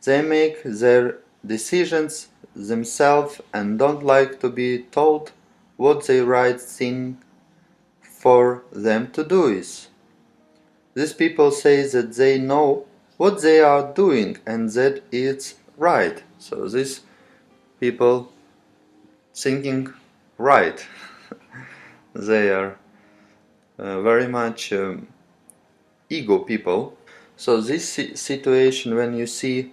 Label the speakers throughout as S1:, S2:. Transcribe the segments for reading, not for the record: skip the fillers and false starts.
S1: They make their decisions themselves and don't like to be told what the right thing for them to do is. These people say that they know what they are doing and that it's right. So these people thinking right. They are very much ego people. So this situation, when you see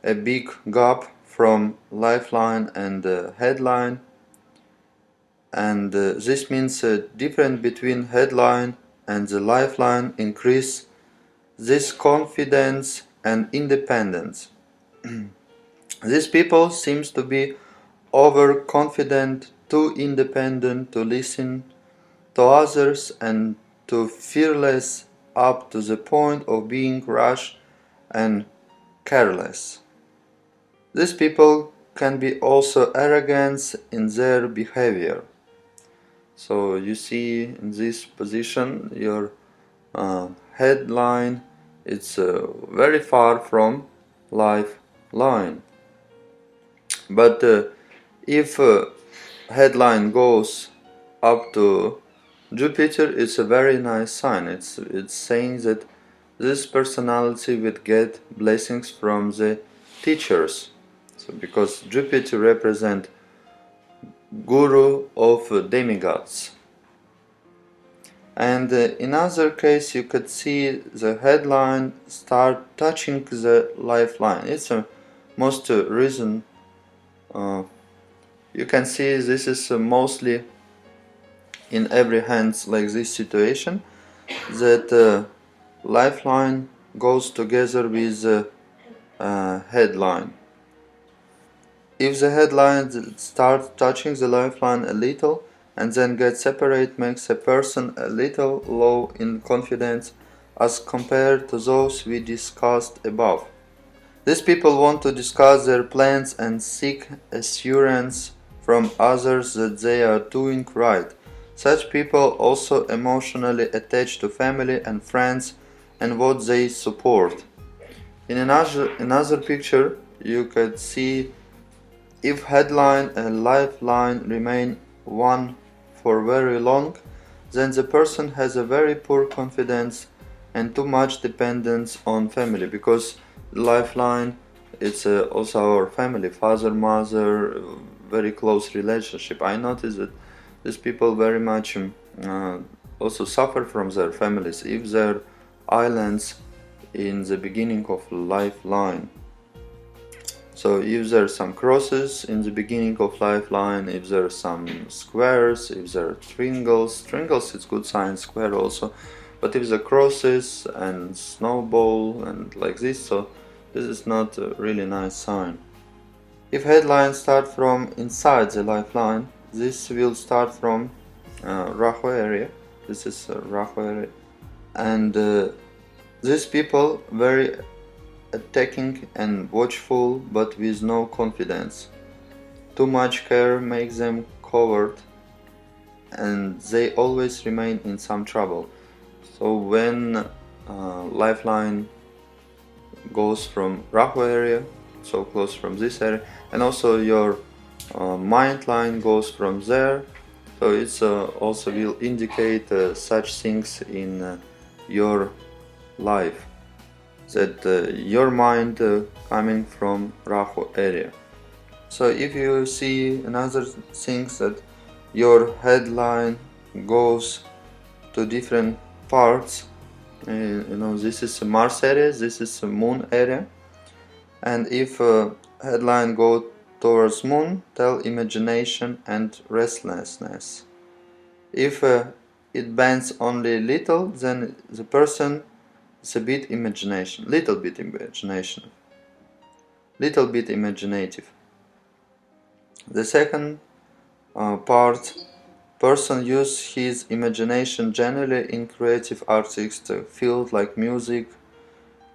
S1: a big gap from lifeline and headline, and this means difference between headline and the lifeline increase this confidence and independence. These people seems to be overconfident, too independent to listen to others and too fearless up to the point of being rash and careless. These people can be also arrogant in their behavior. So you see in this position your headline, it's very far from lifeline. But if headline goes up to Jupiter, it's a very nice sign. It's saying that this personality will get blessings from the teachers. So because Jupiter represents guru of demigods. And in other case you could see the headline start touching the lifeline. It's a most reason you can see this is mostly in every hands like this situation, that lifeline goes together with headline. If the headline starts touching the lifeline a little and then gets separate, makes a person a little low in confidence as compared to those we discussed above. These people want to discuss their plans and seek assurance from others that they are doing right. Such people also emotionally attached to family and friends and what they support. In another picture you could see if headline and lifeline remain one for very long, then the person has a very poor confidence and too much dependence on family, because lifeline, it's also our family, father, mother, very close relationship. I notice that these people very much also suffer from their families if they're islands in the beginning of lifeline. So if there are some crosses in the beginning of lifeline, if there are some squares, if there are triangles it's good sign, square also, but if the crosses and snowball and like this, so this is not a really nice sign. If headlines start from inside the lifeline, this will start from Rahu area. This is Rahu area, and these people very attacking and watchful but with no confidence. Too much care makes them coward and they always remain in some trouble. So when lifeline goes from Rahu area, so close from this area, and also your mind line goes from there, so it's also will indicate such things in your life, that your mind coming from Rahu area. So if you see another things that your headline goes to different parts, this is a Mars area, this is a Moon area, and if headline go towards Moon, tell imagination and restlessness. If it bends only little, then the person is a bit imagination, little bit imagination, little bit imaginative. The second part, person use his imagination generally in creative artistic field like music,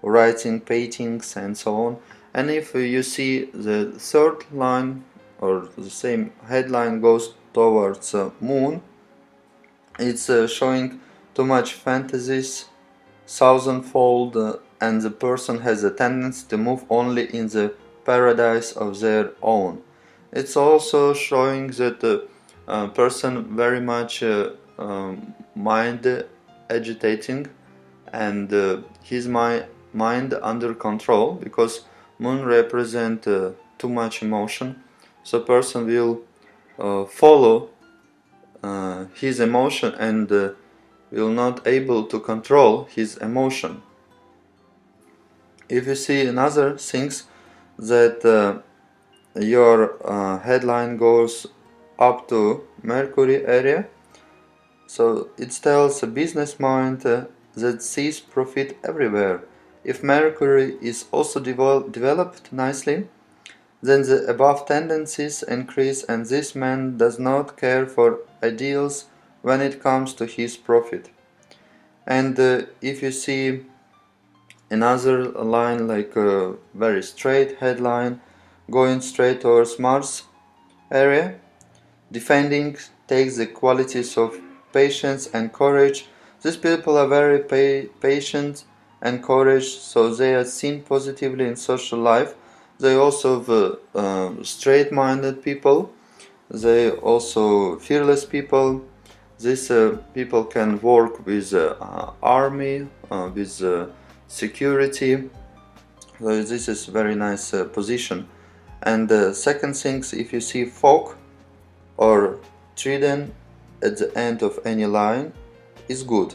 S1: writing, paintings and so on. And if you see the third line or the same headline goes towards Moon, it's showing too much fantasies, thousandfold and the person has a tendency to move only in the paradise of their own. It's also showing that the person very much mind agitating, and his mind under control, because moon represent too much emotion, so person will follow his emotion and will not able to control his emotion. If you see another things that your headline goes up to Mercury area, so it tells a business mind that sees profit everywhere. If Mercury is also developed nicely, then the above tendencies increase, and this man does not care for ideals when it comes to his profit. And if you see another line like a very straight headline going straight towards Mars area, defending takes the qualities of patience and courage. These people are very patient and courage, so they are seen positively in social life. They also straight-minded people. They also fearless people. These people can work with army, with security. So this is very nice position. And the second things, if you see fog or trident at the end of any line, is good.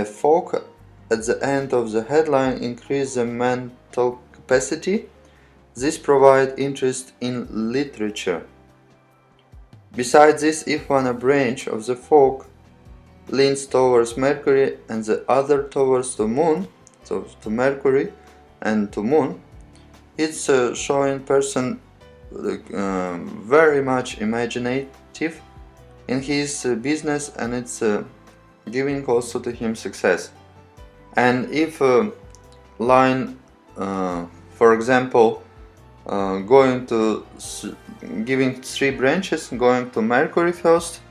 S1: Fog at the end of the headline increase the mental capacity. This provides interest in literature. Besides this, if one branch of the fog leans towards Mercury and the other towards the Moon, so to Mercury and to Moon, it's showing person very much imaginative in his business, and it's giving also to him success. And if line, for example, going to giving 3 branches, going to Mercury first,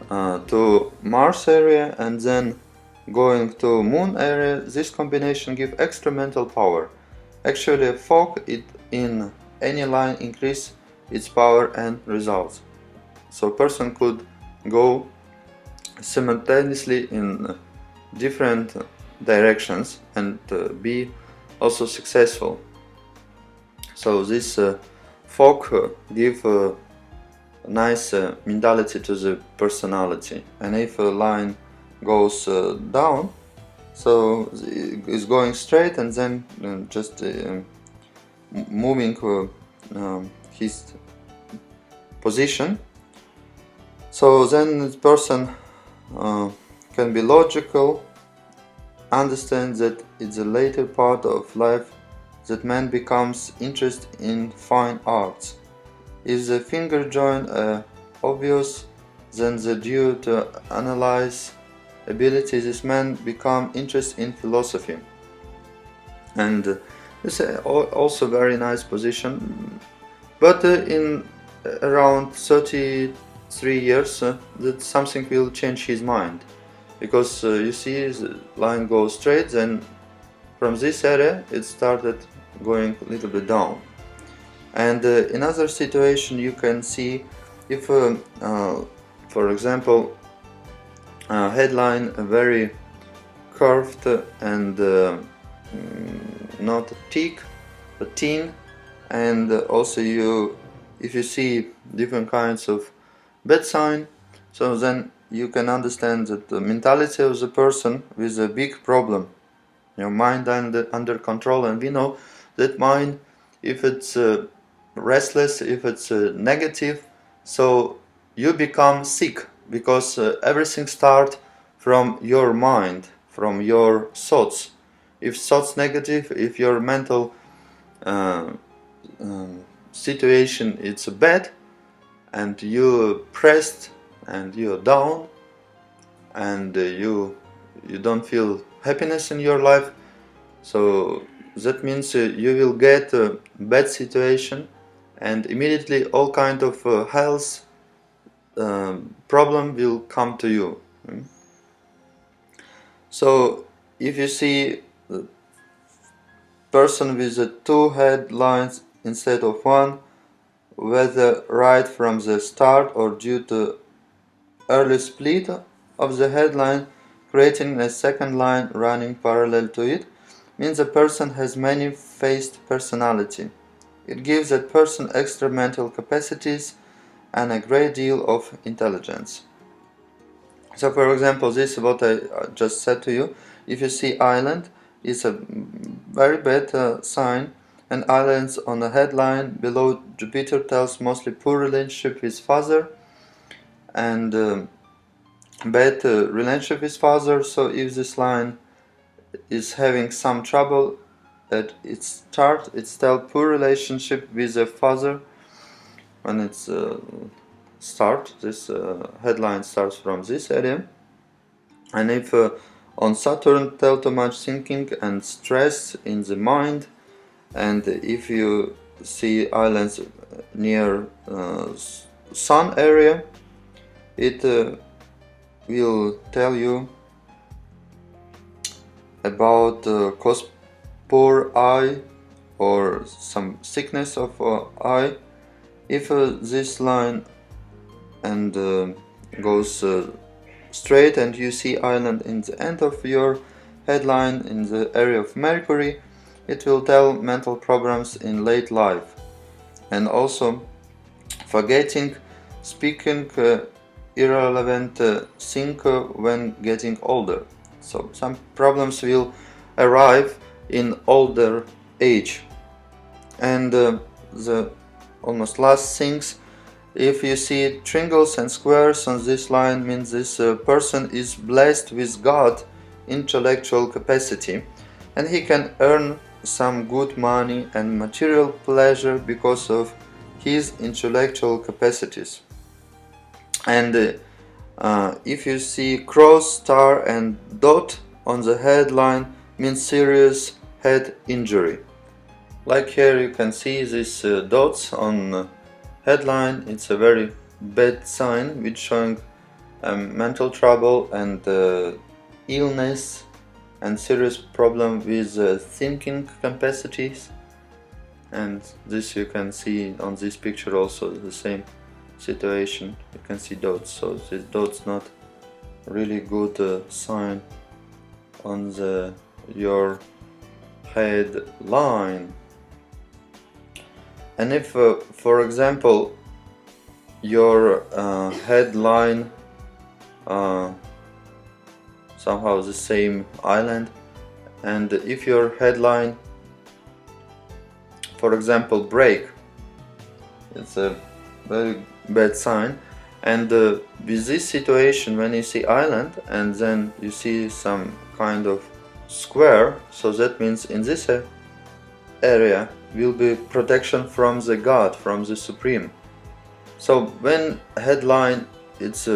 S1: to Mars area, and then going to Moon area, this combination gives extra mental power. Actually, a fog in any line increase its power and results. So person could go simultaneously in different directions and be also successful. So this fog give a nice mentality to the personality. And if a line goes down, so it's going straight and then just moving his position, so then the person can be logical, understand that it's a later part of life that man becomes interested in fine arts. If the finger joint obvious, then the due to analyze ability, this man become interested in philosophy. And this is also very nice position, but in around 33 years that something will change his mind, because you see the line goes straight, then from this area it started going a little bit down. And in other situation you can see if for example headline very curved and not thick but thin, and also if you see different kinds of bad sign, so then you can understand that the mentality of the person with a big problem, your mind under control. And we know that mind, if it's restless, if it's negative, so you become sick, because everything starts from your mind, from your thoughts. If thoughts negative, if your mental situation it's bad, and you pressed and you're down, and you don't feel happiness in your life, so that means you will get a bad situation, and immediately all kind of health problem will come to you. So if you see person with two headlines instead of one, whether right from the start or due to early split of the headline, creating a second line running parallel to it, means a person has many-faced personality. It gives that person extra mental capacities and a great deal of intelligence. So for example, this is what I just said to you. If you see island, it's a very bad sign, and islands on the headline below Jupiter tells mostly poor relationship with father and bad relationship with father. So if this line is having some trouble at its start, it's still poor relationship with the father. When it's this headline starts from this area. And if on Saturn tell too much thinking and stress in the mind, and if you see islands near sun area, it will tell you about cause poor eye or some sickness of eye. If this line and goes straight and you see island in the end of your headline in the area of Mercury, it will tell mental problems in late life, and also forgetting, speaking irrelevant thing when getting older. So some problems will arrive in older age. And the almost last things, if you see triangles and squares on this line, means this person is blessed with God intellectual capacity, and he can earn some good money and material pleasure because of his intellectual capacities. And if you see cross, star and dot on the headline, means serious head injury. Like here you can see these dots on headline. It's a very bad sign which showing mental trouble and illness and serious problem with thinking capacities. And this you can see on this picture also the same situation. You can see dots, so this dots not really good sign on your headline. And if for example your headline somehow the same island, and if your headline for example break, it's a very bad sign. And with this situation, when you see island and then you see some kind of square, so that means in this area will be protection from the God, from the Supreme. So when headline it's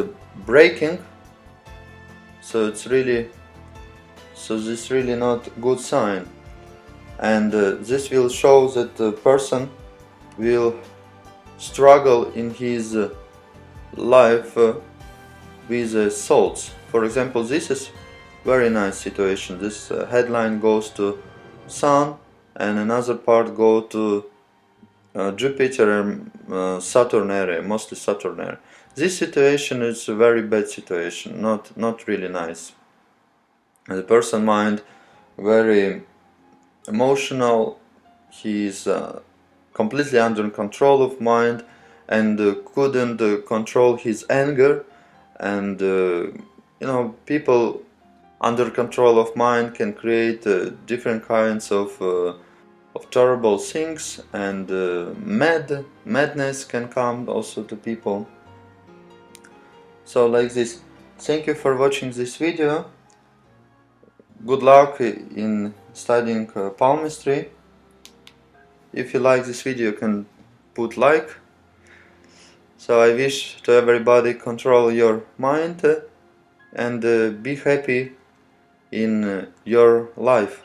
S1: breaking, so it's really, so this really not good sign, and this will show that the person will struggle in his life with thoughts. For example, this is very nice situation. This headline goes to Sun and another part go to Jupiter and Saturn area, mostly Saturn area. This situation is a very bad situation, not really nice. The person mind very emotional, he is completely under control of mind and couldn't control his anger, and you know, people under control of mind can create different kinds of terrible things, and madness can come also to people. So like this. Thank you for watching this video. Good luck in studying palmistry. If you like this video, you can put like. So I wish to everybody control your mind and be happy in your life.